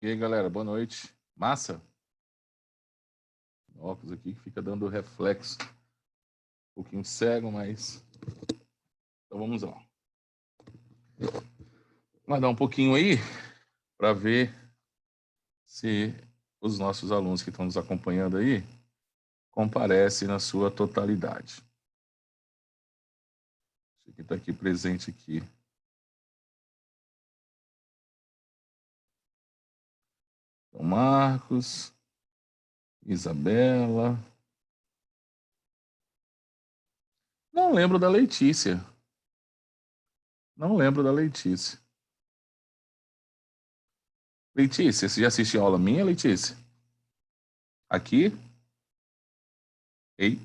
E aí, galera, boa noite. Massa? Óculos aqui que fica dando reflexo. Um pouquinho cego, mas. Então vamos lá. Vou dar um pouquinho aí para ver se os nossos alunos que estão nos acompanhando aí comparecem na sua totalidade. Deixa eu estar aqui presente aqui. Então, Marcos, Isabela. Não lembro da Letícia. Não lembro da Letícia. Letícia, você já assistiu a aula minha, Letícia? Aqui? Ei?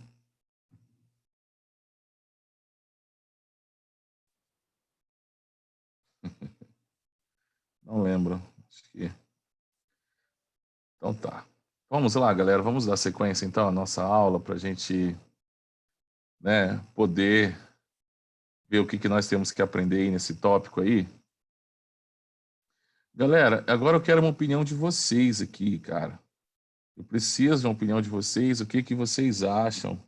Não lembro. Acho que... Então tá. Vamos lá, galera. Vamos dar sequência, então, à nossa aula para a gente, né, poder ver o que nós temos que aprender aí nesse tópico aí. Galera, agora eu quero uma opinião de vocês aqui, cara. Eu preciso de uma opinião de vocês. O que vocês acham?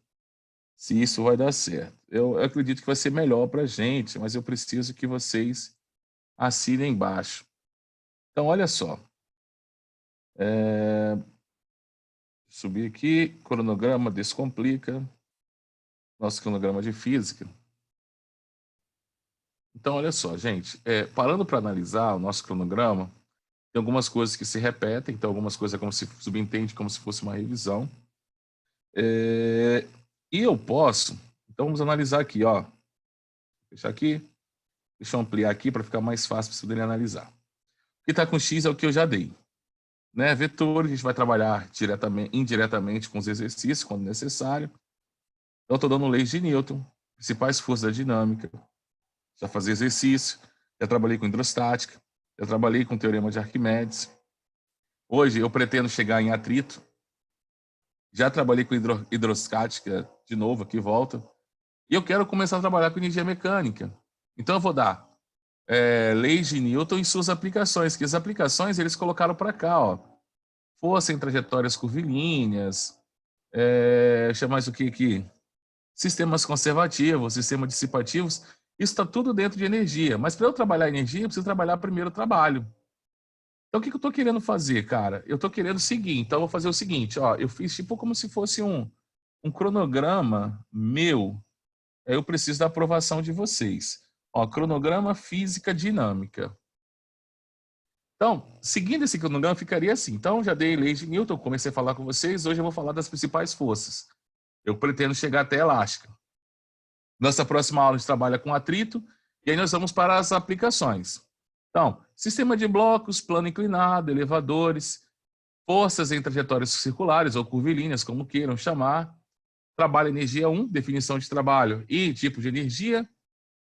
Se isso vai dar certo. Eu acredito que vai ser melhor para a gente, mas eu preciso que vocês assinem embaixo. Então, olha só. Subir aqui, cronograma descomplica. Nosso cronograma de física. Então, olha só, gente, parando para analisar o nosso cronograma, tem algumas coisas que se repetem, então algumas coisas é como se subentende como se fosse uma revisão. E eu posso, então vamos analisar aqui, ó. Fechar aqui, deixa eu ampliar aqui para ficar mais fácil para vocês poderem analisar. O que está com X é o que eu já dei. Né? Vetores, a gente vai trabalhar indiretamente com os exercícios, quando necessário. Então, estou dando leis de Newton, principais forças da dinâmica, já fazer exercício, já trabalhei com hidrostática, já trabalhei com o teorema de Arquimedes. Hoje eu pretendo chegar em atrito. Já trabalhei com hidrostática, de novo, aqui volta. E eu quero começar a trabalhar com energia mecânica. Então eu vou dar leis de Newton e suas aplicações, que as aplicações eles colocaram para cá, ó. Força em trajetórias curvilíneas, chama mais o que aqui? Sistemas conservativos, sistemas dissipativos, isso está tudo dentro de energia. Mas para eu trabalhar energia, eu preciso trabalhar primeiro o trabalho. Então, o que eu estou querendo fazer, cara? Eu estou querendo seguir. Então, eu vou fazer o seguinte, ó. Eu fiz tipo como se fosse um cronograma meu. Eu preciso da aprovação de vocês. Ó, cronograma física dinâmica. Então, seguindo esse cronograma, ficaria assim. Então, já dei leis de Newton, comecei a falar com vocês. Hoje eu vou falar das principais forças. Eu pretendo chegar até a elástica. Nossa próxima aula a gente trabalha com atrito. E aí nós vamos para as aplicações. Então, sistema de blocos, plano inclinado, elevadores, forças em trajetórias circulares ou curvilíneas, como queiram chamar. Trabalho energia 1, definição de trabalho e tipo de energia.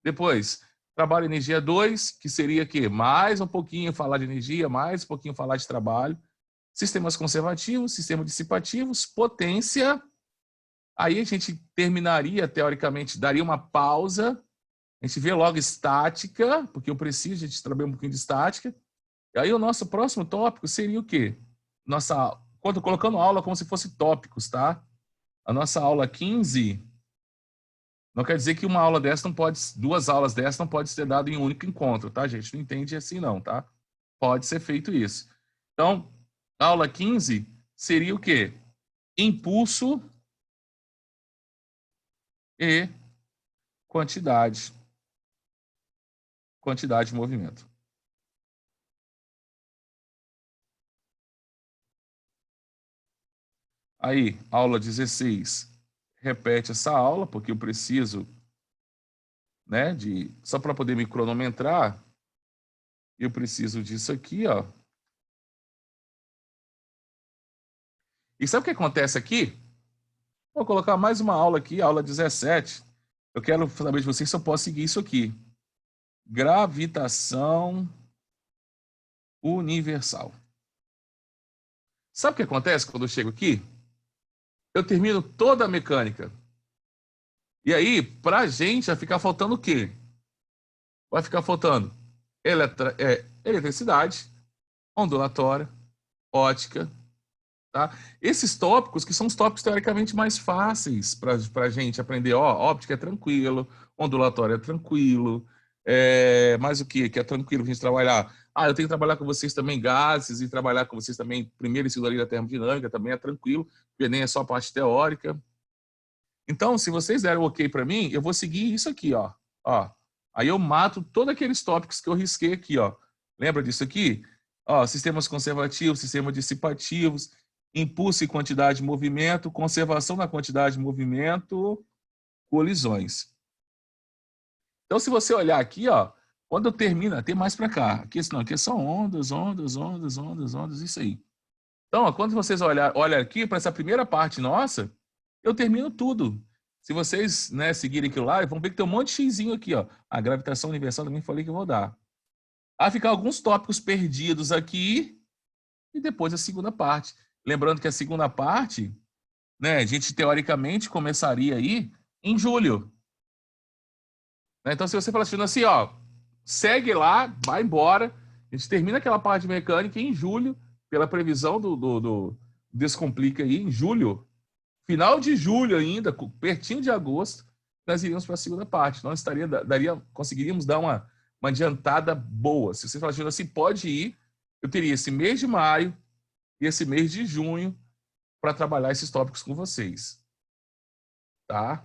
Depois, trabalho energia 2, que seria que mais um pouquinho falar de energia, mais um pouquinho falar de trabalho. Sistemas conservativos, sistemas dissipativos, potência. Aí a gente terminaria, teoricamente, daria uma pausa. A gente vê logo estática, porque eu preciso, a gente trabalha um pouquinho de estática. E aí o nosso próximo tópico seria o quê? Quando colocando aula como se fosse tópicos, tá? A nossa aula 15 não quer dizer que uma aula dessa não pode, duas aulas dessas não pode ser dado em um único encontro, tá, gente? Não entende assim não, tá? Pode ser feito isso. Então, a aula 15 seria o quê? Impulso e quantidade. Quantidade de movimento. Aí, aula 16, repete essa aula, porque eu preciso, né, só para poder me cronometrar, eu preciso disso aqui, ó. E sabe o que acontece aqui? Vou colocar mais uma aula aqui, aula 17. Eu quero saber de vocês se eu posso seguir isso aqui. Gravitação universal. Sabe o que acontece quando eu chego aqui? Eu termino toda a mecânica. E aí, para a gente, vai ficar faltando o quê? Vai ficar faltando eletricidade, ondulatória, ótica, tá? Esses tópicos que são os tópicos teoricamente mais fáceis para a gente aprender. Ó, óptica é tranquilo, ondulatória é tranquilo, mais o que é tranquilo a gente trabalhar? Ah, eu tenho que trabalhar com vocês também gases e trabalhar com vocês também primeira e segunda lei da termodinâmica, também é tranquilo, porque nem é só a parte teórica. Então, se vocês deram ok para mim, eu vou seguir isso aqui, ó. Ó. Aí eu mato todos aqueles tópicos que eu risquei aqui, ó. Lembra disso aqui? Ó, sistemas conservativos, sistemas dissipativos, impulso e quantidade de movimento, conservação da quantidade de movimento, colisões. Então, se você olhar aqui, ó, quando termina, tem mais para cá. Aqui, não, aqui são ondas, ondas, ondas, ondas, ondas, isso aí. Então, ó, quando vocês olham aqui para essa primeira parte nossa, eu termino tudo. Se vocês, né, seguirem aquilo lá, vão ver que tem um monte de xizinho aqui, ó. A gravitação universal também falei que eu vou dar. Vai ficar alguns tópicos perdidos aqui e depois a segunda parte. Lembrando que a segunda parte, né, a gente teoricamente começaria aí em julho. Né? Então, se você falar assim, ó, segue lá, vai embora, a gente termina aquela parte de mecânica em julho, pela previsão do Descomplica aí, em julho, final de julho ainda, pertinho de agosto, nós iríamos para a segunda parte. Nós conseguiríamos dar uma adiantada boa. Se você falar assim, pode ir, eu teria esse mês de maio e esse mês de junho para trabalhar esses tópicos com vocês. Tá?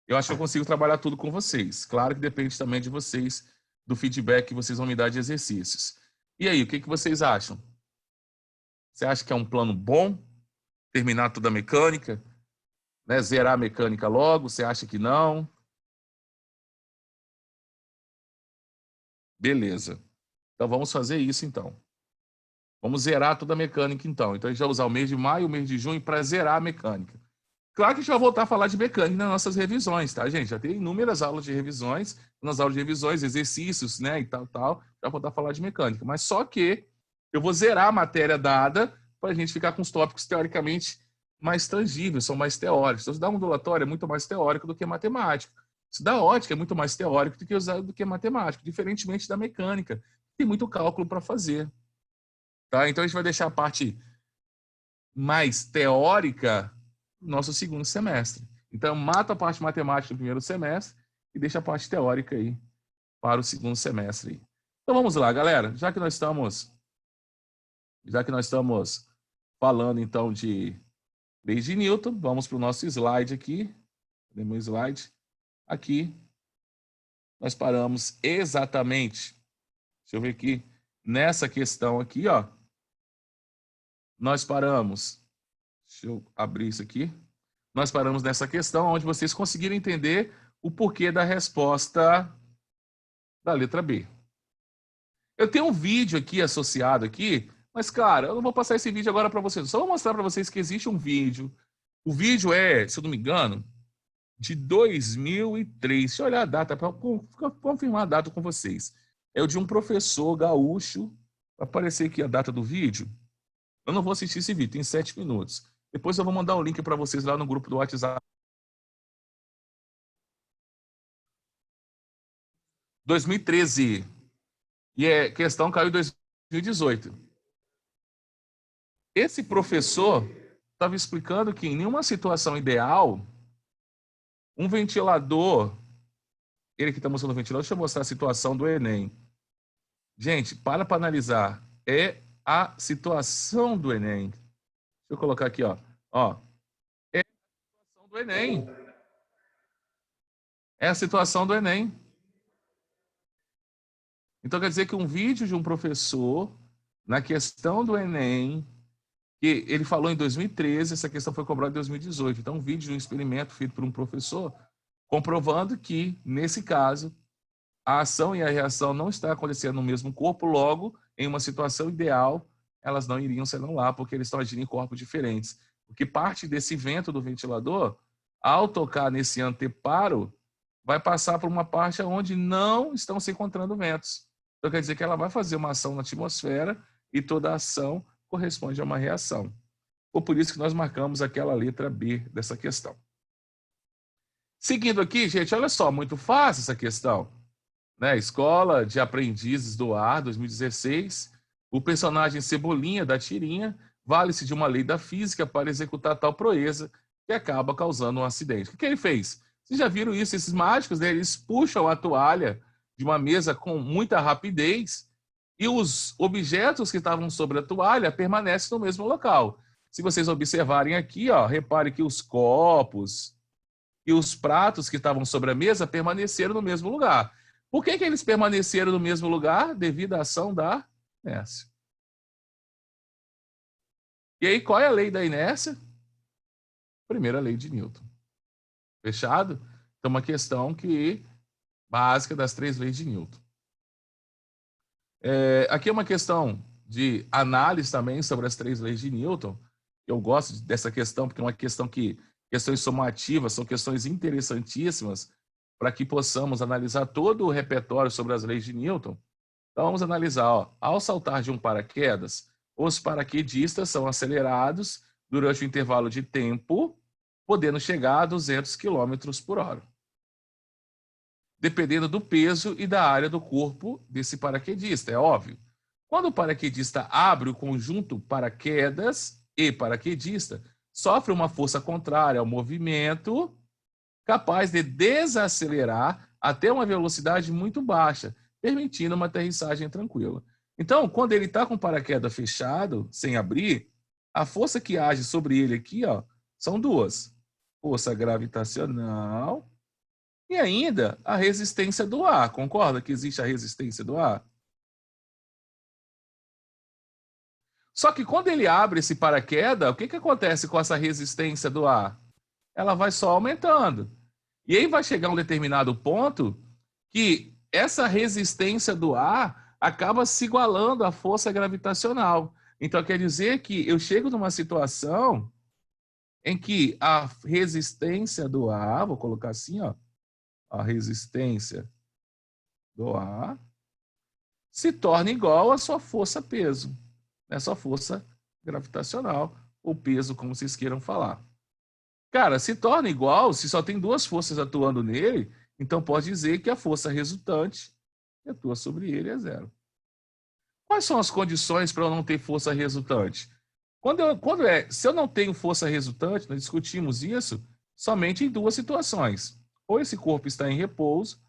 Eu acho que eu consigo trabalhar tudo com vocês. Claro que depende também de vocês, do feedback que vocês vão me dar de exercícios. E aí, o que vocês acham? Você acha que é um plano bom? Terminar toda a mecânica? Né? Zerar a mecânica logo? Você acha que não? Beleza. Então vamos fazer isso então. Vamos zerar toda a mecânica então. Então a gente vai usar o mês de maio e o mês de junho para zerar a mecânica. Claro que a gente vai voltar a falar de mecânica nas nossas revisões, tá, gente? Já tem inúmeras aulas de revisões, nas aulas de revisões, exercícios, né, e tal. Já vou voltar a falar de mecânica. Mas só que eu vou zerar a matéria dada para a gente ficar com os tópicos teoricamente mais tangíveis, são mais teóricos. Então, se dá ondulatório é muito mais teórico do que matemático. Se dá ótica é muito mais teórico do que matemático, diferentemente da mecânica. Tem muito cálculo para fazer. Tá? Então, a gente vai deixar a parte mais teórica no nosso segundo semestre. Então, mata a parte matemática do primeiro semestre e deixa a parte teórica aí para o segundo semestre. Então, vamos lá, galera. Já que nós estamos falando, então, de leis de Newton, vamos para o nosso slide aqui. Cadê meu slide? Aqui, nós paramos exatamente, deixa eu ver aqui, nessa questão aqui, ó. Nós paramos, deixa eu abrir isso aqui. Nós paramos nessa questão onde vocês conseguiram entender o porquê da resposta da letra B. Eu tenho um vídeo aqui associado aqui, mas, cara, eu não vou passar esse vídeo agora para vocês. Só vou mostrar para vocês que existe um vídeo. O vídeo é, se eu não me engano, de 2003. Deixa eu olhar a data para confirmar a data com vocês. É o de um professor gaúcho. Vai aparecer aqui a data do vídeo. Eu não vou assistir esse vídeo, tem 7 minutos. Depois eu vou mandar o link para vocês lá no grupo do WhatsApp. 2013. E a questão caiu em 2018. Esse professor estava explicando que em nenhuma situação ideal, um ventilador, ele que está mostrando o ventilador, deixa eu mostrar a situação do Enem. Gente, para analisar, é a situação do Enem. Deixa eu colocar aqui, ó. É a situação do Enem. É a situação do Enem. Então quer dizer que um vídeo de um professor na questão do Enem, que ele falou em 2013, essa questão foi cobrada em 2018. Então, um vídeo de um experimento feito por um professor comprovando que, nesse caso, a ação e a reação não estão acontecendo no mesmo corpo, logo, em uma situação ideal, elas não iriam se anular, porque eles estão agindo em corpos diferentes. Porque parte desse vento do ventilador, ao tocar nesse anteparo, vai passar por uma parte onde não estão se encontrando ventos. Então, quer dizer que ela vai fazer uma ação na atmosfera e toda ação corresponde a uma reação. Ou por isso que nós marcamos aquela letra B dessa questão. Seguindo aqui, gente, olha só, muito fácil essa questão. Né? Escola de Aprendizes do Ar, 2016. O personagem Cebolinha, da tirinha, vale-se de uma lei da física para executar tal proeza que acaba causando um acidente. O que ele fez? Vocês já viram isso? Esses mágicos, né, eles puxam a toalha de uma mesa com muita rapidez e os objetos que estavam sobre a toalha permanecem no mesmo local. Se vocês observarem aqui, ó, repare que os copos e os pratos que estavam sobre a mesa permaneceram no mesmo lugar. Por que eles permaneceram no mesmo lugar? Devido à ação da inércia. E aí, qual é a lei da inércia? Primeira lei de Newton. Fechado? Então, uma questão básica das 3 leis de Newton. Aqui é uma questão de análise também sobre as 3 leis de Newton. Eu gosto dessa questão porque é uma questão questões somativas são questões interessantíssimas para que possamos analisar todo o repertório sobre as leis de Newton. Então, vamos analisar. Ó, ao saltar de um paraquedas, os paraquedistas são acelerados durante o intervalo de tempo, podendo chegar a 200 km por hora, dependendo do peso e da área do corpo desse paraquedista, é óbvio. Quando o paraquedista abre o conjunto paraquedas e paraquedista, sofre uma força contrária ao movimento, capaz de desacelerar até uma velocidade muito baixa, permitindo uma aterrissagem tranquila. Então, quando ele está com o paraquedas fechado, sem abrir, a força que age sobre ele aqui, ó, são 2. Força gravitacional e ainda a resistência do ar. Concorda que existe a resistência do ar? Só que quando ele abre esse paraquedas, o que acontece com essa resistência do ar? Ela vai só aumentando. E aí vai chegar um determinado ponto que essa resistência do ar acaba se igualando à força gravitacional. Então, quer dizer que eu chego numa situação em que a resistência do ar, vou colocar assim, ó, a resistência do ar se torna igual à sua força-peso, né? Sua força gravitacional, ou peso, como vocês queiram falar. Cara, se torna igual, se só tem 2 forças atuando nele, então pode dizer que a força resultante que atua sobre ele é 0. Quais são as condições para eu não ter força resultante? Se eu não tenho força resultante, nós discutimos isso somente em 2 situações. Ou esse corpo está em repouso,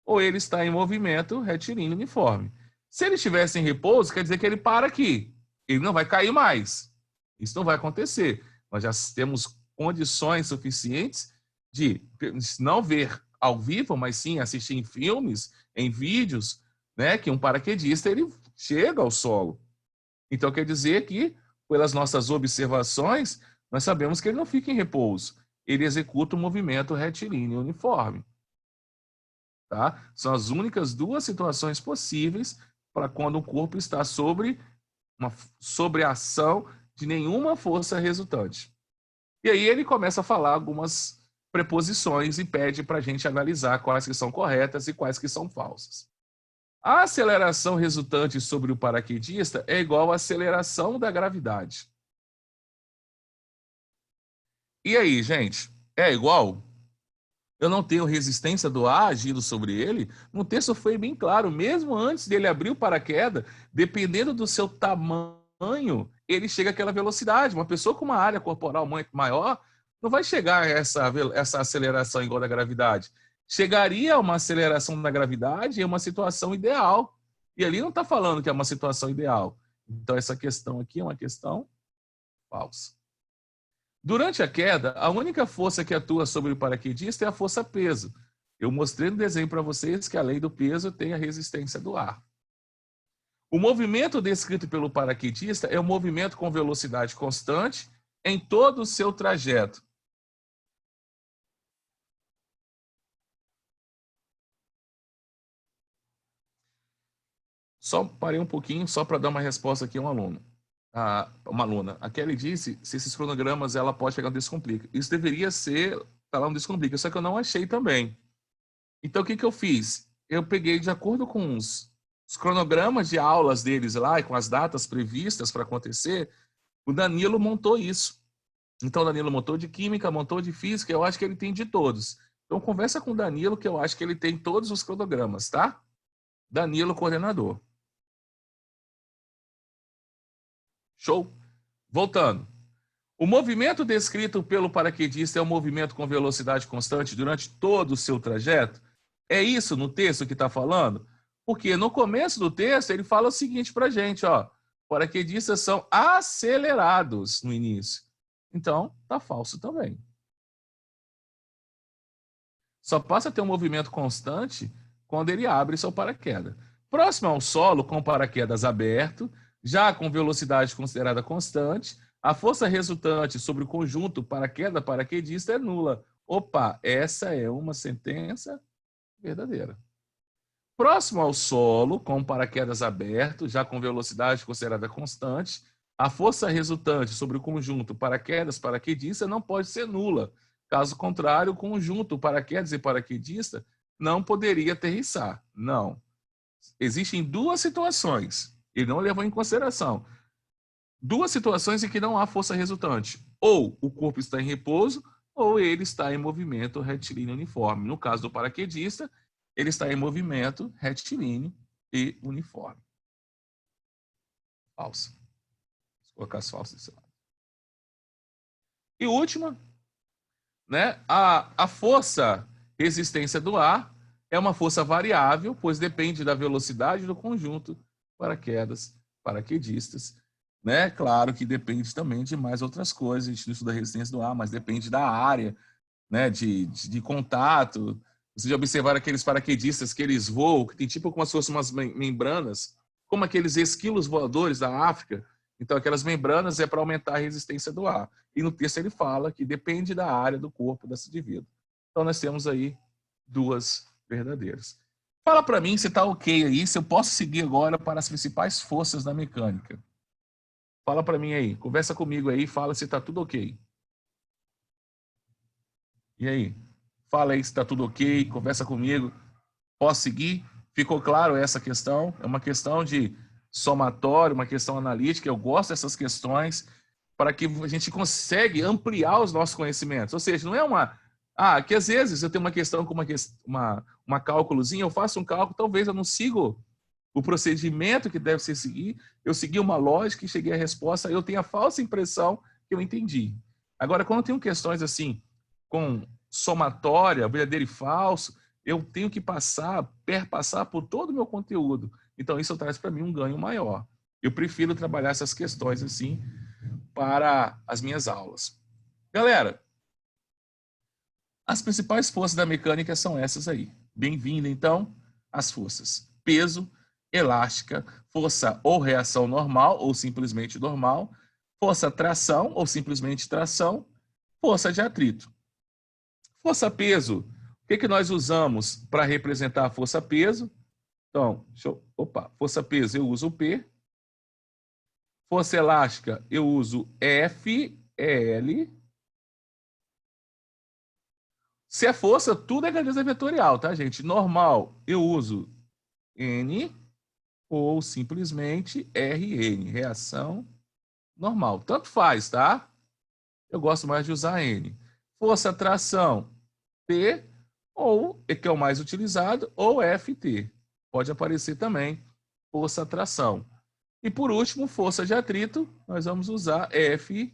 ou ele está em movimento retilíneo uniforme. Se ele estivesse em repouso, quer dizer que ele para aqui. Ele não vai cair mais. Isso não vai acontecer. Nós já temos condições suficientes de não ver ao vivo, mas sim assistir em filmes, em vídeos, né, que um paraquedista ele chega ao solo. Então quer dizer que, pelas nossas observações, nós sabemos que ele não fica em repouso. Ele executa um movimento retilíneo uniforme. Tá? São as únicas 2 situações possíveis para quando o corpo está sobre a ação de nenhuma força resultante. E aí ele começa a falar algumas preposições e pede para a gente analisar quais que são corretas e quais que são falsas. A aceleração resultante sobre o paraquedista é igual à aceleração da gravidade. E aí, gente? É igual? Eu não tenho resistência do ar agindo sobre ele? No texto foi bem claro, mesmo antes dele abrir o paraquedas, dependendo do seu tamanho, ele chega àquela velocidade. Uma pessoa com uma área corporal muito maior não vai chegar a essa aceleração igual da gravidade. Chegaria a uma aceleração da gravidade em uma situação ideal. E ali não está falando que é uma situação ideal. Então, essa questão aqui é uma questão falsa. Durante a queda, a única força que atua sobre o paraquedista é a força-peso. Eu mostrei no desenho para vocês que a lei do peso tem a resistência do ar. O movimento descrito pelo paraquedista é um movimento com velocidade constante em todo o seu trajeto. Só parei um pouquinho, só para dar uma resposta aqui a um aluno. Uma aluna. A Kelly disse se esses cronogramas ela pode chegar no Descomplica. Isso deveria ser, tá lá no Descomplica, só que eu não achei também. Então, o que eu fiz? Eu peguei de acordo com os cronogramas de aulas deles lá e com as datas previstas para acontecer, o Danilo montou isso. Então, o Danilo montou de química, montou de física, eu acho que ele tem de todos. Então, conversa com o Danilo, que eu acho que ele tem todos os cronogramas, tá? Danilo, coordenador. Show? Voltando. O movimento descrito pelo paraquedista é um movimento com velocidade constante durante todo o seu trajeto? É isso no texto que está falando? Porque no começo do texto ele fala o seguinte para a gente, ó, paraquedistas são acelerados no início. Então, está falso também. Só passa a ter um movimento constante quando ele abre seu paraquedas. Próximo ao solo, com paraquedas aberto, já com velocidade considerada constante, a força resultante sobre o conjunto paraquedista é nula. Opa, essa é uma sentença verdadeira. Próximo ao solo, com paraquedas aberto, já com velocidade considerada constante, a força resultante sobre o conjunto paraquedista não pode ser nula. Caso contrário, o conjunto paraquedas e paraquedista não poderia aterrissar. Não. Existem duas situações. Ele não levou em consideração. Duas situações em que não há força resultante. Ou o corpo está em repouso, ou ele está em movimento retilíneo uniforme. No caso do paraquedista, ele está em movimento retilíneo e uniforme. Falso. Vou colocar as falsas desse lado. E última, né? A força resistência do ar é uma força variável, pois depende da velocidade do conjunto paraquedistas. Né? Claro que depende também de mais outras coisas, a gente não estuda a resistência do ar, mas depende da área, né? de contato. Vocês já observaram aqueles paraquedistas que eles voam, que tem tipo como se fossem umas membranas, como aqueles esquilos voadores da África. Então, aquelas membranas é para aumentar a resistência do ar. E no texto ele fala que depende da área do corpo desse indivíduo. Então, nós temos aí duas verdadeiras. Fala para mim se está ok aí, se eu posso seguir agora para as principais forças da mecânica. Fala para mim aí, conversa comigo aí, fala se está tudo ok. E aí? Fala aí se está tudo ok, conversa comigo. Posso seguir? Ficou claro essa questão? É uma questão de somatório, uma questão analítica. Eu gosto dessas questões para que a gente consiga ampliar os nossos conhecimentos. Ou seja, não é uma... que às vezes eu tenho uma questão com uma cálculozinha, eu faço um cálculo, talvez eu não sigo o procedimento que deve ser seguir, eu segui uma lógica e cheguei à resposta, eu tenho a falsa impressão que eu entendi. Agora, quando eu tenho questões assim, com somatória, verdadeiro e falso, eu tenho que perpassar por todo o meu conteúdo. Então, isso traz para mim um ganho maior. Eu prefiro trabalhar essas questões assim para as minhas aulas. Galera, as principais forças da mecânica são essas aí. Bem-vindo, então, às forças. Peso, elástica, força ou reação normal ou simplesmente normal, força tração ou simplesmente tração, força de atrito. Força-peso, o que nós usamos para representar a força-peso? Então, força-peso eu uso P. Força elástica eu uso F, L. Se é força, tudo é grandeza vetorial, tá, gente? Normal eu uso N ou simplesmente RN, reação normal. Tanto faz, tá? Eu gosto mais de usar N. Força tração, T, ou, que é o mais utilizado, ou FT. Pode aparecer também força tração. E por último, força de atrito, nós vamos usar F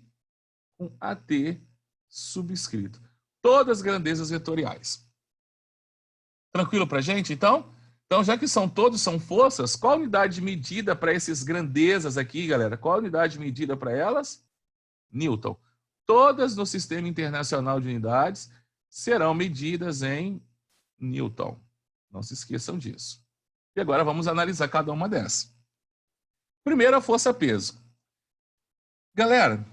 com AT subscrito. Todas grandezas vetoriais. Tranquilo para a gente, então? Então, já que todos são forças, qual a unidade de medida para essas grandezas aqui, galera? Qual a unidade de medida para elas? Newton. Todas no Sistema Internacional de Unidades serão medidas em Newton. Não se esqueçam disso. E agora vamos analisar cada uma dessas. Primeiro, a força-peso. Galera,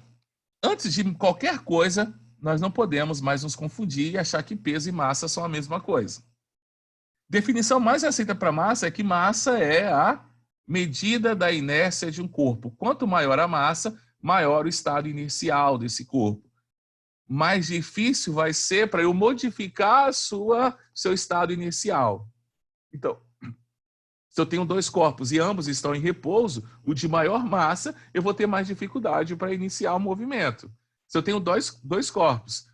antes de qualquer coisa, nós não podemos mais nos confundir e achar que peso e massa são a mesma coisa. Definição mais aceita para massa é que massa é a medida da inércia de um corpo. Quanto maior a massa, maior o estado inicial desse corpo. Mais difícil vai ser para eu modificar seu estado inicial. Então, se eu tenho dois corpos e ambos estão em repouso, o de maior massa, eu vou ter mais dificuldade para iniciar o movimento. Se eu tenho dois corpos,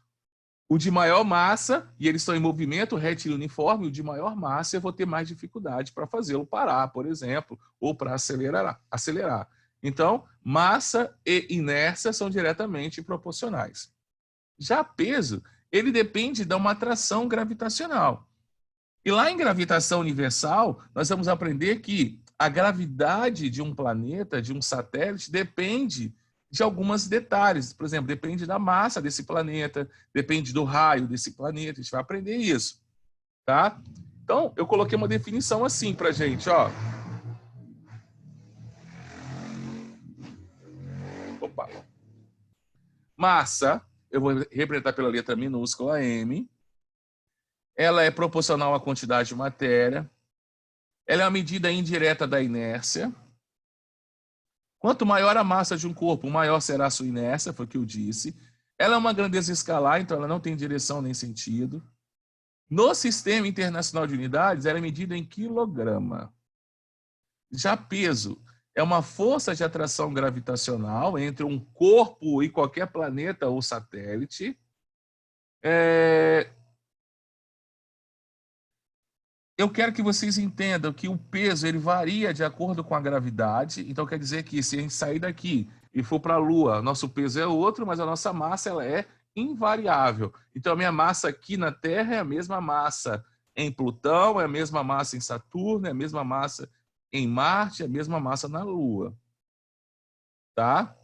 o de maior massa, e eles estão em movimento retilíneo uniforme, o de maior massa, eu vou ter mais dificuldade para fazê-lo parar, por exemplo, ou para acelerar. Então, massa e inércia são diretamente proporcionais. Já peso, ele depende de uma atração gravitacional. E lá em gravitação universal, nós vamos aprender que a gravidade de um planeta, de um satélite, depende de alguns detalhes. Por exemplo, depende da massa desse planeta, depende do raio desse planeta. A gente vai aprender isso, tá? Então, eu coloquei uma definição assim para a gente, ó. Opa. Massa, eu vou representar pela letra minúscula M. Ela é proporcional à quantidade de matéria. Ela é uma medida indireta da inércia. Quanto maior a massa de um corpo, maior será a sua inércia, foi o que eu disse. Ela é uma grandeza escalar, então ela não tem direção nem sentido. No Sistema Internacional de Unidades, ela é medida em quilograma. Já peso é uma força de atração gravitacional entre um corpo e qualquer planeta ou satélite. Eu quero que vocês entendam que o peso ele varia de acordo com a gravidade. Então, quer dizer que se a gente sair daqui e for para a Lua, nosso peso é outro, mas a nossa massa ela é invariável. Então, a minha massa aqui na Terra é a mesma massa em Plutão, é a mesma massa em Saturno, é a mesma massa em Marte, é a mesma massa na Lua. Tá?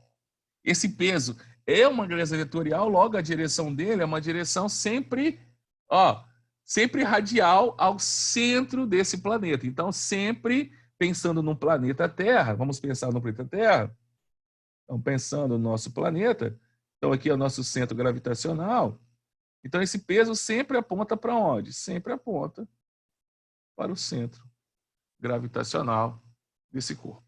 Esse peso é uma grandeza vetorial, logo a direção dele é uma direção sempre, ó, sempre radial ao centro desse planeta. Então, sempre pensando no planeta Terra, vamos pensar no planeta Terra, então pensando no nosso planeta, então aqui é o nosso centro gravitacional, então esse peso sempre aponta para onde? Sempre aponta para o centro gravitacional desse corpo.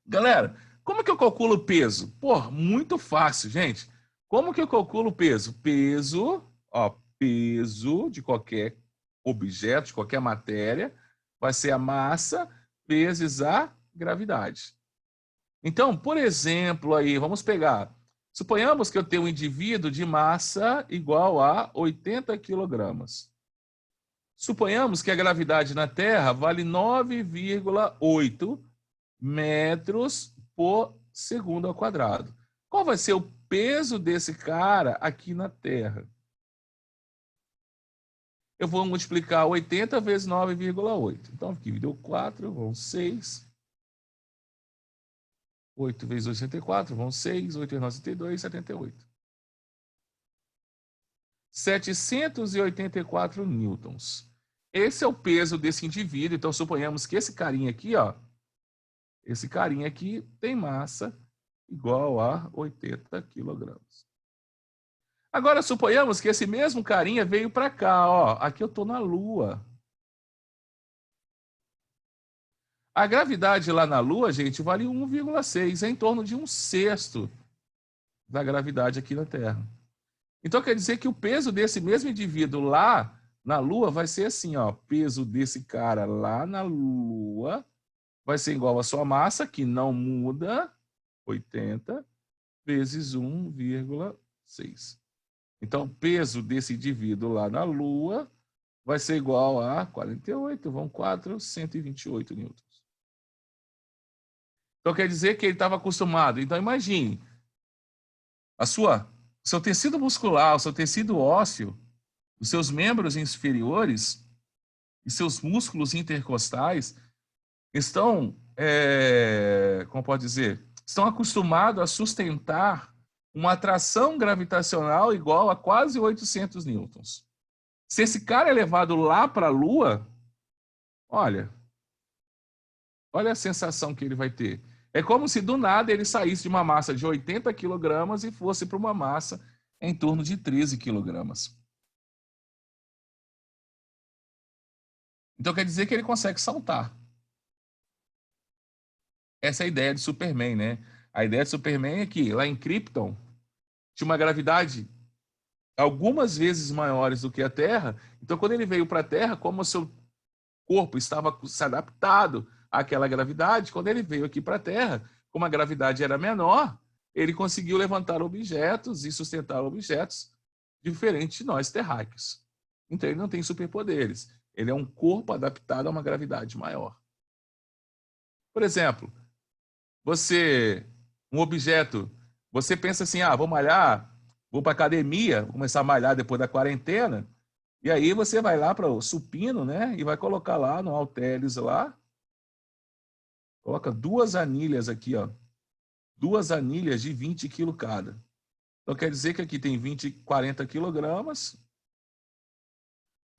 Galera, como que eu calculo o peso? Pô, muito fácil, gente. Como que eu calculo o peso? Peso de qualquer objeto, de qualquer matéria, vai ser a massa vezes a gravidade. Então, por exemplo, aí, vamos pegar. Suponhamos que eu tenho um indivíduo de massa igual a 80 quilogramas. Suponhamos que a gravidade na Terra vale 9,8 metros por segundo ao quadrado. Qual vai ser o peso desse cara aqui na Terra? Eu vou multiplicar 80 vezes 9,8. Então, aqui deu 4, vão 6. 8 vezes 84, vão 6. 8 vezes 9, 72, 78. 784 newtons. Esse é o peso desse indivíduo. Então, suponhamos que esse carinha aqui, ó, esse carinha aqui tem massa igual a 80 quilogramas. Agora, suponhamos que esse mesmo carinha veio para cá, ó. Aqui eu estou na Lua. A gravidade lá na Lua, gente, vale 1,6. É em torno de 1/6 da gravidade aqui na Terra. Então, quer dizer que o peso desse mesmo indivíduo lá na Lua vai ser assim, ó. Peso desse cara lá na Lua vai ser igual à sua massa, que não muda, 80, vezes 1,6. Então, o peso desse indivíduo lá na Lua vai ser igual a 48, vão 4, 128 newtons. Então, quer dizer que ele estava acostumado. Então, imagine, seu tecido muscular, o seu tecido ósseo, os seus membros inferiores e seus músculos intercostais estão, como pode dizer, estão acostumados a sustentar uma atração gravitacional igual a quase 800 newtons. Se esse cara é levado lá para a Lua, olha a sensação que ele vai ter. É como se do nada ele saísse de uma massa de 80 quilogramas e fosse para uma massa em torno de 13 quilogramas. Então quer dizer que ele consegue saltar. Essa é a ideia de Superman, né? A ideia de Superman é que lá em Krypton tinha uma gravidade algumas vezes maiores do que a Terra. Então quando ele veio para a Terra, como o seu corpo estava se adaptado àquela gravidade, quando ele veio aqui para a Terra, como a gravidade era menor, ele conseguiu levantar objetos e sustentar objetos diferentes de nós terráqueos. Então ele não tem superpoderes. Ele é um corpo adaptado a uma gravidade maior. Por exemplo, um objeto, você pensa assim, vou malhar, vou para academia, vou começar a malhar depois da quarentena, e aí você vai lá para o supino, né? E vai colocar lá no halteres lá, coloca 2 anilhas aqui, ó. 2 anilhas de 20 quilos cada. Então quer dizer que aqui tem 40 quilogramas,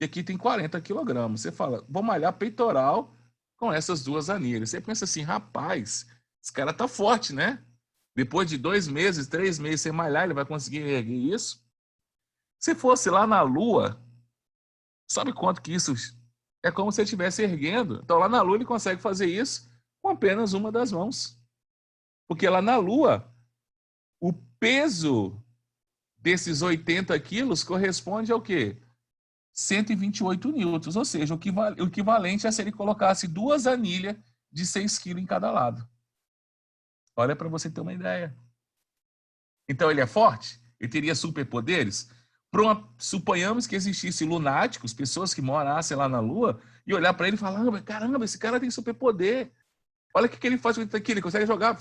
e aqui tem 40 quilogramas. Você fala, vou malhar peitoral com essas 2 anilhas. Você pensa assim, rapaz, esse cara tá forte, né? Depois de 2 meses, 3 meses sem malhar, ele vai conseguir erguer isso? Se fosse lá na Lua, sabe quanto que isso é como se ele estivesse erguendo? Então lá na Lua ele consegue fazer isso com apenas uma das mãos. Porque lá na Lua, o peso desses 80 quilos corresponde ao quê? 128 newtons, ou seja, o equivalente a se ele colocasse 2 anilhas de 6 quilos em cada lado. Olha para você ter uma ideia. Então ele é forte? Ele teria superpoderes? Suponhamos que existissem lunáticos, pessoas que morassem lá na Lua, e olhar para ele e falar, caramba, esse cara tem superpoder. Olha o que ele faz com isso aqui, ele consegue jogar.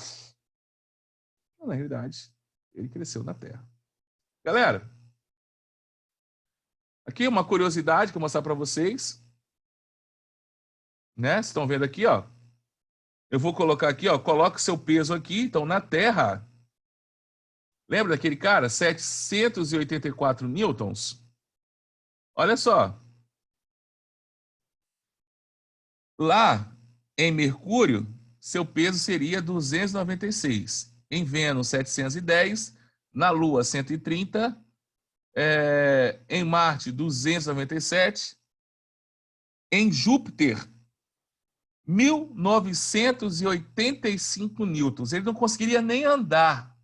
Na realidade, ele cresceu na Terra. Galera, aqui uma curiosidade que eu vou mostrar para vocês. Né? Vocês estão vendo aqui, ó. Eu vou colocar aqui, ó. Coloca o seu peso aqui. Então, na Terra, lembra daquele cara? 784 newtons. Olha só. Lá, em Mercúrio, seu peso seria 296. Em Vênus, 710. Na Lua, 130. Em Marte, 297. Em Júpiter, 1985 newtons. Ele não conseguiria nem andar.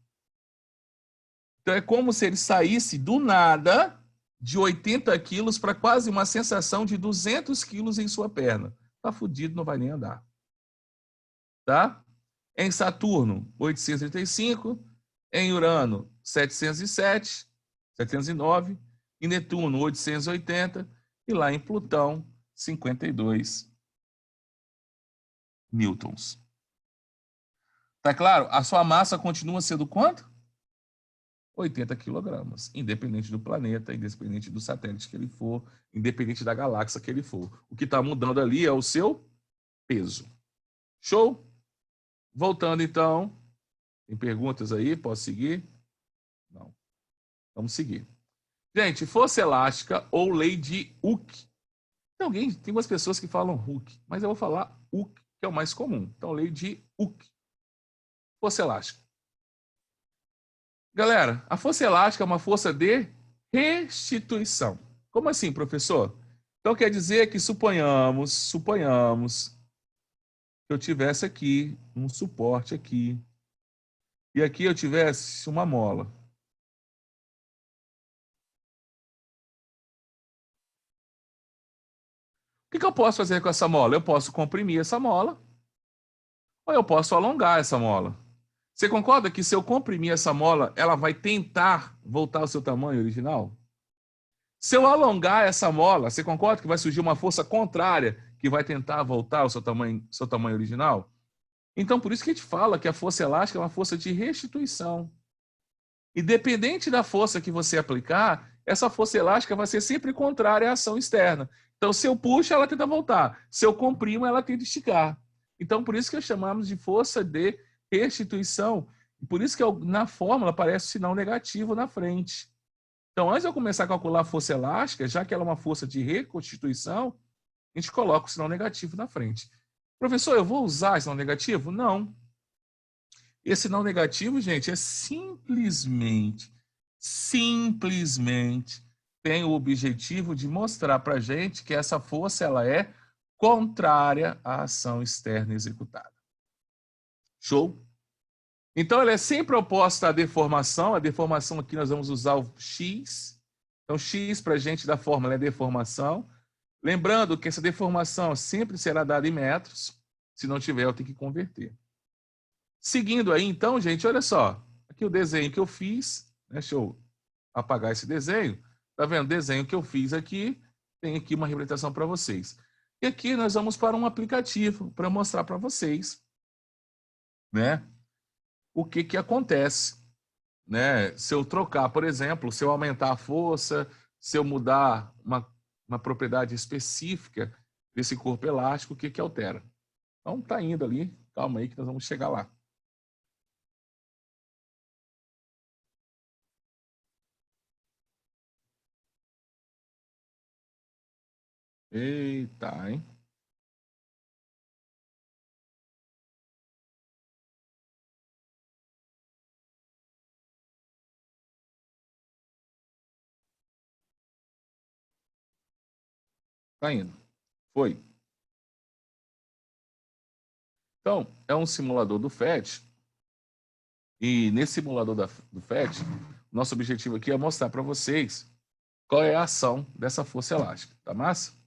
Então é como se ele saísse do nada de 80 quilos para quase uma sensação de 200 quilos em sua perna. Tá fudido, não vai nem andar. Tá? Em Saturno, 835. Em Urano, 707, 709. Em Netuno, 880. E lá em Plutão, 52 newtons. Tá claro? A sua massa continua sendo quanto? 80 quilogramas, independente do planeta, independente do satélite que ele for, independente da galáxia que ele for. O que está mudando ali é o seu peso. Show? Voltando então. Tem perguntas aí? Posso seguir? Não. Vamos seguir. Gente, força elástica ou lei de Hooke. Tem umas pessoas que falam Hooke, mas eu vou falar Hooke, que é o mais comum. Então, lei de Hooke. Força elástica. Galera, a força elástica é uma força de restituição. Como assim, professor? Então quer dizer que suponhamos que eu tivesse aqui um suporte aqui e aqui eu tivesse uma mola. O que eu posso fazer com essa mola? Eu posso comprimir essa mola ou eu posso alongar essa mola. Você concorda que se eu comprimir essa mola, ela vai tentar voltar ao seu tamanho original? Se eu alongar essa mola, você concorda que vai surgir uma força contrária que vai tentar voltar ao seu tamanho original? Então, por isso que a gente fala que a força elástica é uma força de restituição. Independente da força que você aplicar, essa força elástica vai ser sempre contrária à ação externa. Então, se eu puxo, ela tenta voltar. Se eu comprimo, ela tenta esticar. Então, por isso que chamamos de força de restituição. Por isso que na fórmula aparece o sinal negativo na frente. Então, antes de eu começar a calcular a força elástica, já que ela é uma força de reconstituição, a gente coloca o sinal negativo na frente. Professor, eu vou usar esse sinal negativo? Não. Esse sinal negativo, gente, é simplesmente tem o objetivo de mostrar para a gente que essa força ela é contrária à ação externa executada. Show? Então, ela é sempre oposta à deformação. A deformação aqui nós vamos usar o x. Então, x para a gente da fórmula é deformação. Lembrando que essa deformação sempre será dada em metros. Se não tiver, eu tenho que converter. Seguindo aí, então, gente, olha só. Aqui o desenho que eu fiz. Deixa eu apagar esse desenho. Tá vendo? O desenho que eu fiz aqui. Tem aqui uma representação para vocês. E aqui nós vamos para um aplicativo para mostrar para vocês, né? o que que acontece, né? Se eu trocar, por exemplo, se eu aumentar a força, se eu mudar uma propriedade específica desse corpo elástico, o que que altera? Então tá indo ali, calma aí que nós vamos chegar lá. Eita, hein? Tá indo. Foi. Então, é um simulador do FET, e nesse simulador do FET, nosso objetivo aqui é mostrar para vocês qual é a ação dessa força elástica, tá massa?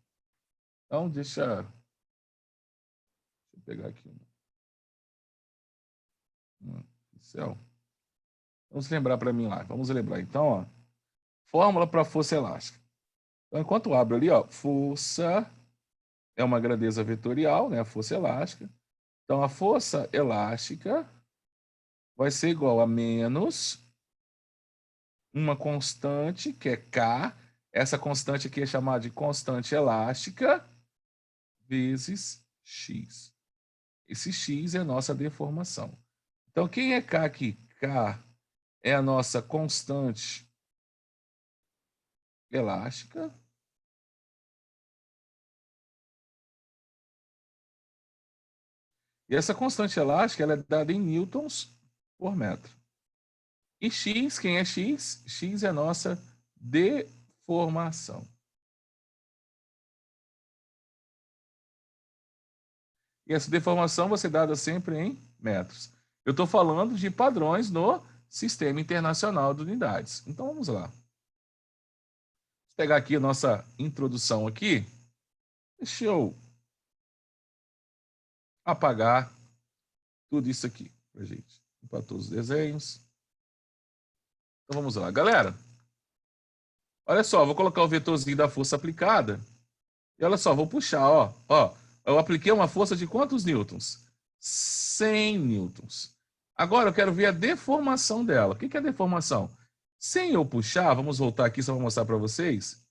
Então, deixa eu pegar aqui um pincel. Vamos lembrar para mim lá. Vamos lembrar. Então, ó, fórmula para força elástica. Então, enquanto eu abro ali, ó, força é uma grandeza vetorial, né, a força elástica. Então, a força elástica vai ser igual a menos uma constante, que é K. Essa constante aqui é chamada de constante elástica, vezes X. Esse X é a nossa deformação. Então, quem é K aqui? K é a nossa constante elástica. E essa constante elástica ela é dada em newtons por metro. E X, quem é X? X é a nossa deformação. E essa deformação vai ser dada sempre em metros. Eu estou falando de padrões no Sistema Internacional de Unidades. Então, vamos lá. Vou pegar aqui a nossa introdução aqui. Deixa eu apagar tudo isso aqui para gente. Para todos os desenhos. Então, vamos lá. Galera, olha só, vou colocar o vetorzinho da força aplicada. E olha só, vou puxar, ó. Eu apliquei uma força de quantos newtons? 100 newtons. Agora eu quero ver a deformação dela. O que é a deformação? Sem eu puxar, vamos voltar aqui só para mostrar para vocês.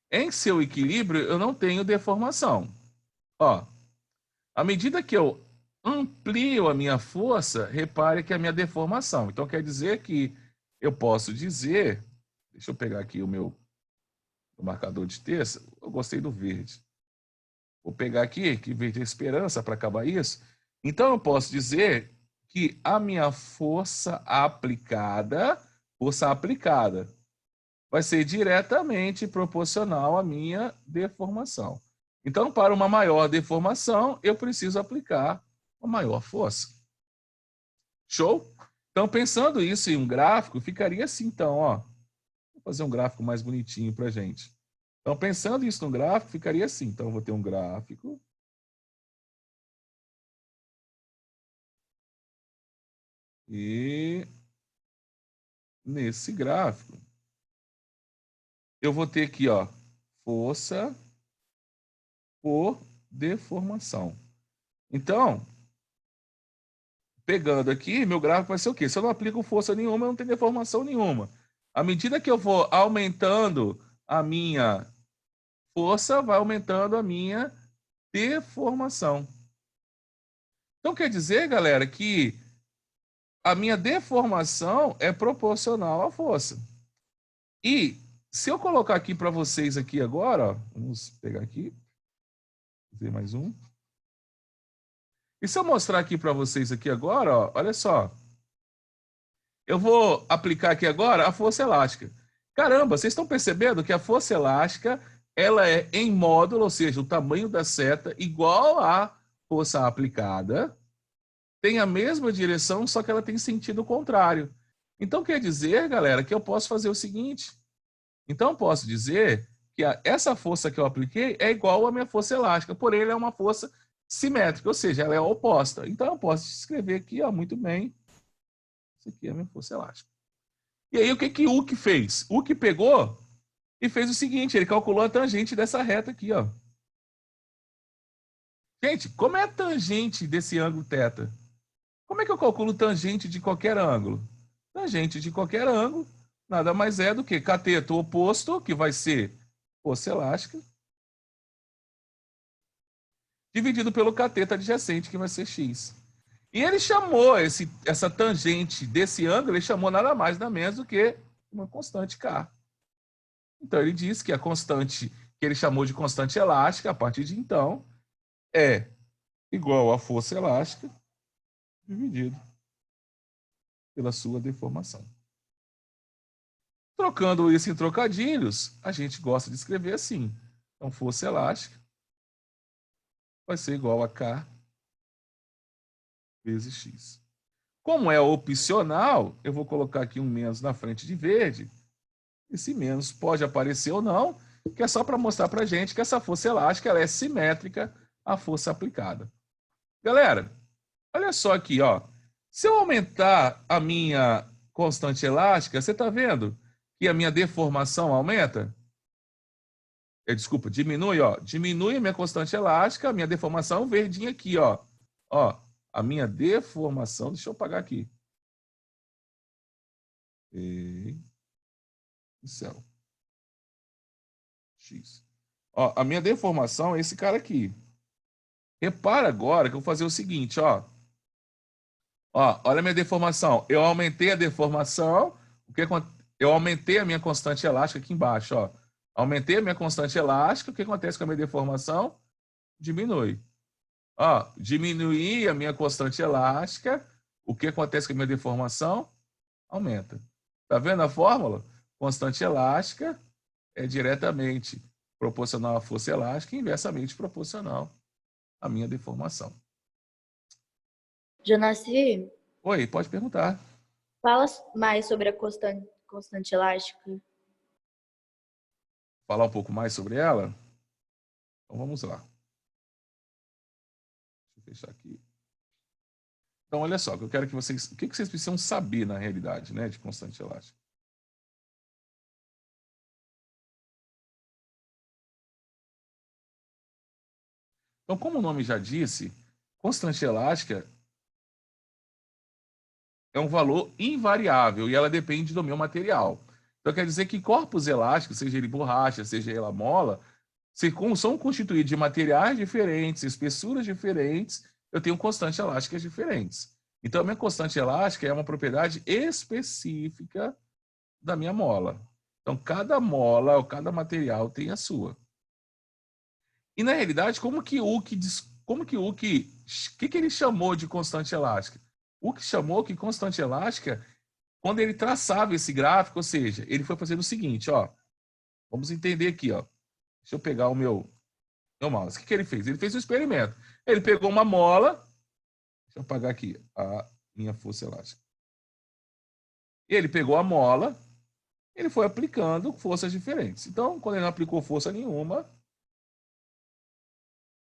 Em seu equilíbrio, eu não tenho deformação. Ó, à medida que eu amplio a minha força, repare que a minha deformação. Então quer dizer que eu posso dizer, deixa eu pegar aqui o meu marcador de texto, eu gostei do verde. Vou pegar aqui, que verde é esperança para acabar isso. Então eu posso dizer que a minha força aplicada vai ser diretamente proporcional à minha deformação. Então, para uma maior deformação, eu preciso aplicar uma maior força. Show? Então, pensando isso em um gráfico, ficaria assim, então, ó. Vou fazer um gráfico mais bonitinho para a gente. Então, pensando isso no gráfico, ficaria assim. Então, eu vou ter um gráfico. E nesse gráfico, eu vou ter aqui, ó, força por deformação. Então, pegando aqui, meu gráfico vai ser o quê? Se eu não aplico força nenhuma, eu não tenho deformação nenhuma. À medida que eu vou aumentando a minha força, vai aumentando a minha deformação. Então, quer dizer, galera, que a minha deformação é proporcional à força. E se eu colocar aqui para vocês aqui agora, ó, vamos pegar aqui, fazer mais um. E se eu mostrar aqui para vocês aqui agora, ó, olha só. Eu vou aplicar aqui agora a força elástica. Caramba, vocês estão percebendo que a força elástica ela é em módulo, ou seja, o tamanho da seta igual à força aplicada, tem a mesma direção, só que ela tem sentido contrário. Então quer dizer, galera, que eu posso fazer o seguinte. Então eu posso dizer que essa força que eu apliquei é igual à minha força elástica, porém ela é uma força simétrica, ou seja, ela é oposta. Então eu posso escrever aqui, ó, muito bem. Isso aqui é a minha força elástica. E aí, o que o Hooke fez? O Hooke pegou e fez o seguinte, ele calculou a tangente dessa reta aqui, ó. Gente, como é a tangente desse ângulo θ? Como é que eu calculo tangente de qualquer ângulo? Tangente de qualquer ângulo nada mais é do que cateto oposto, que vai ser força elástica, dividido pelo cateto adjacente, que vai ser x. E ele chamou essa tangente desse ângulo, ele chamou nada mais, nada menos do que uma constante K. Então, ele diz que a constante que ele chamou de constante elástica, a partir de então, é igual à força elástica dividido pela sua deformação. Trocando isso em trocadilhos, a gente gosta de escrever assim. Então, força elástica vai ser igual a K vezes X. Como é opcional, eu vou colocar aqui um menos na frente de verde. Esse menos pode aparecer ou não, que é só para mostrar para a gente que essa força elástica ela é simétrica à força aplicada. Galera, olha só aqui, ó. Se eu aumentar a minha constante elástica, você está vendo que a minha deformação aumenta? Desculpa, diminui, ó. Diminui a minha constante elástica, a minha deformação verdinha aqui, ó. Ó, a minha deformação, deixa eu apagar aqui. Céu. X. Ó, a minha deformação é esse cara aqui. Repara agora que eu vou fazer o seguinte, ó. Ó, olha a minha deformação. Eu aumentei a deformação, eu aumentei a minha constante elástica aqui embaixo, ó. Aumentei a minha constante elástica, o que acontece com a minha deformação? Diminui. Ó, diminuí a minha constante elástica, o que acontece com a minha deformação? Aumenta. Tá vendo a fórmula? Constante elástica é diretamente proporcional à força elástica e inversamente proporcional à minha deformação. Jonassi, Oi, pode perguntar. fala mais sobre a constante elástica. Falar um pouco mais sobre ela? Então vamos lá. Deixa eu fechar aqui. Então, olha só, eu quero que vocês. O que vocês precisam saber na realidade, né, de constante elástica? Então, como o nome já disse, constante elástica é um valor invariável e ela depende do meu material. Então, quer dizer que corpos elásticos, seja ele borracha, seja ele mola, são constituídos de materiais diferentes, espessuras diferentes, eu tenho constantes elásticas diferentes. Então, a minha constante elástica é uma propriedade específica da minha mola. Então, cada mola ou cada material tem a sua. E, na realidade, como que o que ele chamou de constante elástica? O que chamou que constante elástica, quando ele traçava esse gráfico, ou seja, ele foi fazendo o seguinte, ó. Vamos entender aqui, ó. Deixa eu pegar o meu mouse. O que ele fez? Ele fez um experimento. Ele pegou uma mola, deixa eu apagar aqui a minha força elástica. Ele pegou a mola, ele foi aplicando forças diferentes. Então, quando ele não aplicou força nenhuma,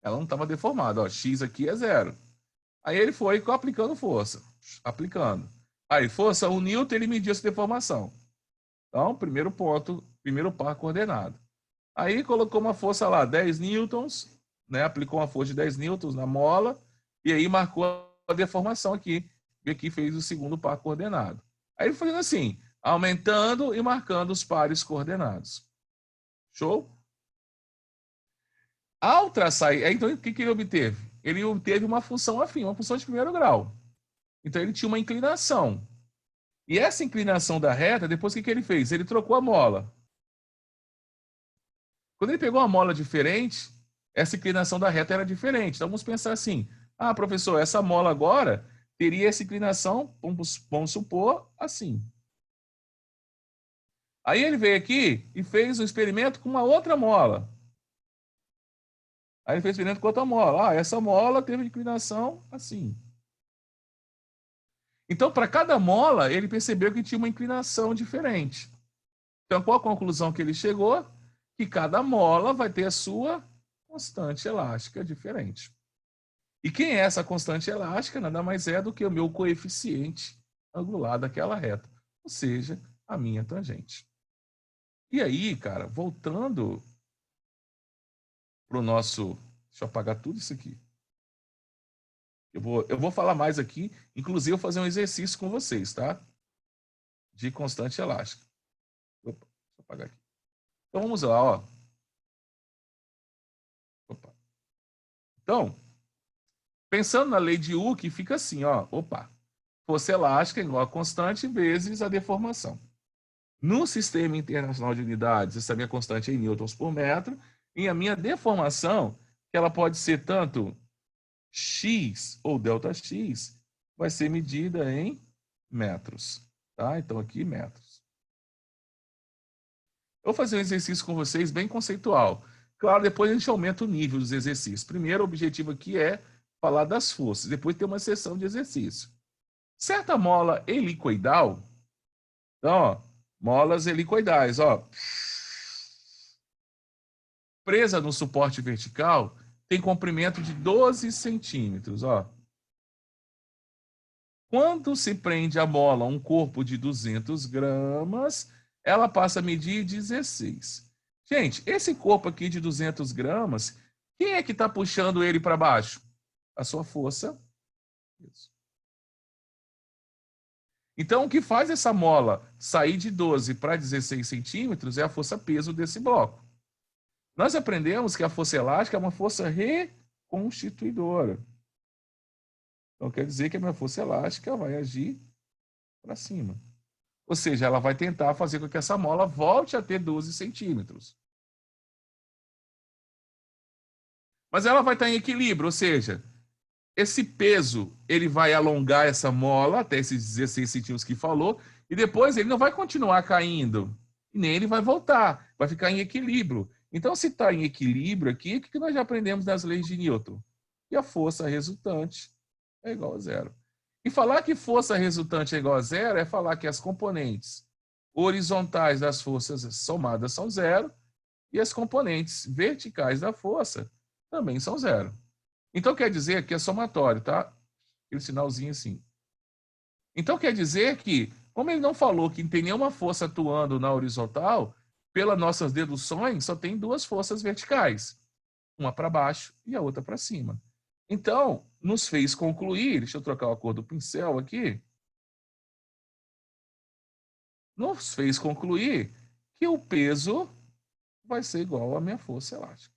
ela não estava deformada. Ó, X aqui é 0. Aí ele foi aplicando força. Aplicando. Aí, força 1 newton, ele mediu essa deformação. Então, primeiro ponto, primeiro par coordenado. Aí colocou uma força lá, 10 newtons, né? Aplicou uma força de 10 newtons na mola, e aí marcou a deformação aqui. E aqui fez o segundo par coordenado. Aí ele foi fazendo assim, aumentando e marcando os pares coordenados. Show? Ao traçar, então o que ele obteve? Ele obteve uma função afim, uma função de primeiro grau. Então ele tinha uma inclinação. E essa inclinação da reta, depois o que ele fez? Ele trocou a mola. Quando ele pegou uma mola diferente, essa inclinação da reta era diferente. Então vamos pensar assim: ah, professor, essa mola agora teria essa inclinação, vamos supor, assim. Aí ele veio aqui e fez um experimento com uma outra mola. Aí ele fez experimento com outra mola. Ah, essa mola teve inclinação assim. Então, para cada mola, ele percebeu que tinha uma inclinação diferente. Então, qual a conclusão que ele chegou? Que cada mola vai ter a sua constante elástica diferente. E quem é essa constante elástica? Nada mais é do que o meu coeficiente angular daquela reta, ou seja, a minha tangente. E aí, cara, voltando para o nosso... Deixa eu apagar tudo isso aqui. Eu vou falar mais aqui, inclusive eu vou fazer um exercício com vocês, tá? De constante elástica. Opa, deixa eu apagar aqui. Então vamos lá, ó. Opa. Então, pensando na lei de Hooke, fica assim, ó. Opa. Força elástica é igual a constante vezes a deformação. No Sistema Internacional de Unidades, essa minha constante é em newtons por metro, e a minha deformação, que ela pode ser tanto x ou ΔX, vai ser medida em metros. Tá? Então, aqui, metros. Eu vou fazer um exercício com vocês bem conceitual. Claro, depois a gente aumenta o nível dos exercícios. Primeiro, o objetivo aqui é falar das forças. Depois tem uma sessão de exercício. Certa mola helicoidal, então, ó, molas helicoidais, ó, presa no suporte vertical, tem comprimento de 12 centímetros, ó. Quando se prende a mola a um corpo de 200 gramas, ela passa a medir 16. Gente, esse corpo aqui de 200 gramas, quem é que está puxando ele para baixo? A sua força. Isso. Então, o que faz essa mola sair de 12 para 16 centímetros é a força-peso desse bloco. Nós aprendemos que a força elástica é uma força reconstituidora. Então, quer dizer que a minha força elástica vai agir para cima. Ou seja, ela vai tentar fazer com que essa mola volte a ter 12 centímetros. Mas ela vai estar em equilíbrio, ou seja, esse peso ele vai alongar essa mola até esses 16 centímetros que falou, e depois ele não vai continuar caindo, e nem ele vai voltar, vai ficar em equilíbrio. Então, se está em equilíbrio aqui, o que nós já aprendemos nas leis de Newton? Que a força resultante é igual a zero. E falar que força resultante é igual a zero é falar que as componentes horizontais das forças somadas são zero e as componentes verticais da força também são zero. Então quer dizer que é somatório, tá? Aquele sinalzinho assim. Então quer dizer que, como ele não falou que não tem nenhuma força atuando na horizontal, pelas nossas deduções, só tem duas forças verticais. Uma para baixo e a outra para cima. Então, nos fez concluir, deixa eu trocar a cor do pincel aqui, nos fez concluir que o peso vai ser igual à minha força elástica.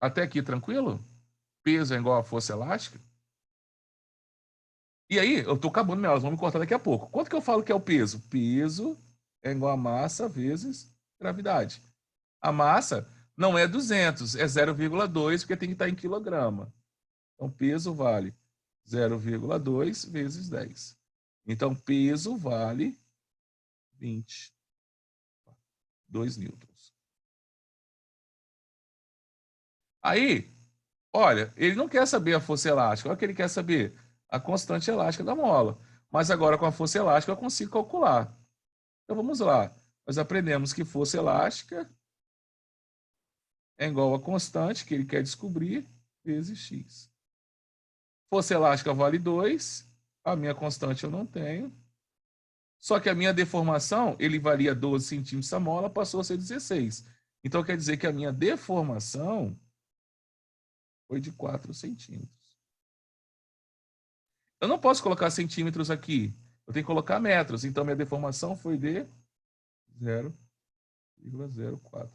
Até aqui, tranquilo? Peso é igual à força elástica? E aí, eu estou acabando minha aula, vamos me cortar daqui a pouco. Quanto que eu falo que é o peso? Peso é igual a massa vezes gravidade. A massa não é 200, é 0,2, porque tem que estar em quilograma. Então, peso vale 0,2 vezes 10. Então, peso vale 22 newtons. Aí, olha, ele não quer saber a força elástica, olha o que ele quer saber, a constante elástica da mola. Mas agora, com a força elástica, eu consigo calcular. Então, vamos lá. Nós aprendemos que força elástica é igual a constante que ele quer descobrir vezes x. Força elástica vale 2, a minha constante eu não tenho. Só que a minha deformação, ele valia 12 centímetros a mola, passou a ser 16. Então, quer dizer que a minha deformação foi de 4 centímetros. Eu não posso colocar centímetros aqui. Eu tenho que colocar metros. Então, minha deformação foi de 0,04.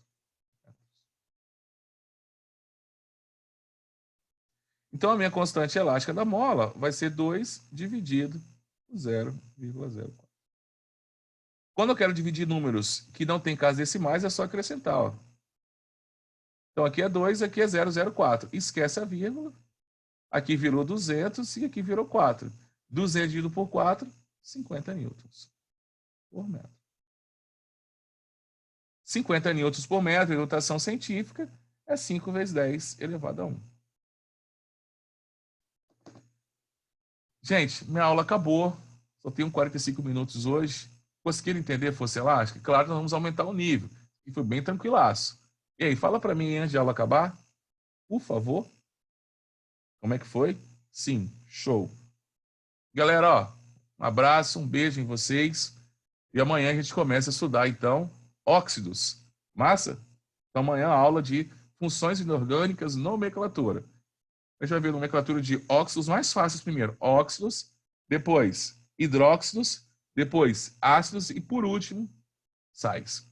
Então, a minha constante elástica da mola vai ser 2 dividido por 0,04. Quando eu quero dividir números que não tem casas decimais, é só acrescentar. Ó. Então, aqui é 2, aqui é 0,04. Esquece a vírgula. Aqui virou 200 e aqui virou 4. 200 dividido por 4, 50 newtons por metro. 50 newtons por metro em notação científica é 5 vezes 10 elevado a 1. Gente, minha aula acabou. Só tenho 45 minutos hoje. Conseguiram entender força elástica? Claro, nós vamos aumentar o nível. E foi bem tranquilaço. E aí, fala para mim antes de a aula acabar, por favor. Como é que foi? Sim, show. Galera, ó, um abraço, um beijo em vocês. E amanhã a gente começa a estudar, então, óxidos. Massa? Então, amanhã a aula de funções inorgânicas, nomenclatura. A gente vai ver a nomenclatura de óxidos mais fáceis primeiro. Óxidos, depois hidróxidos, depois ácidos e, por último, sais.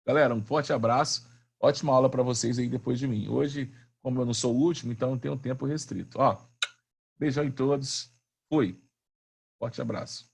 Galera, um forte abraço. Ótima aula para vocês aí depois de mim. Hoje, como eu não sou o último, então eu tenho um tempo restrito. Ó, beijão em todos. Fui. Forte abraço.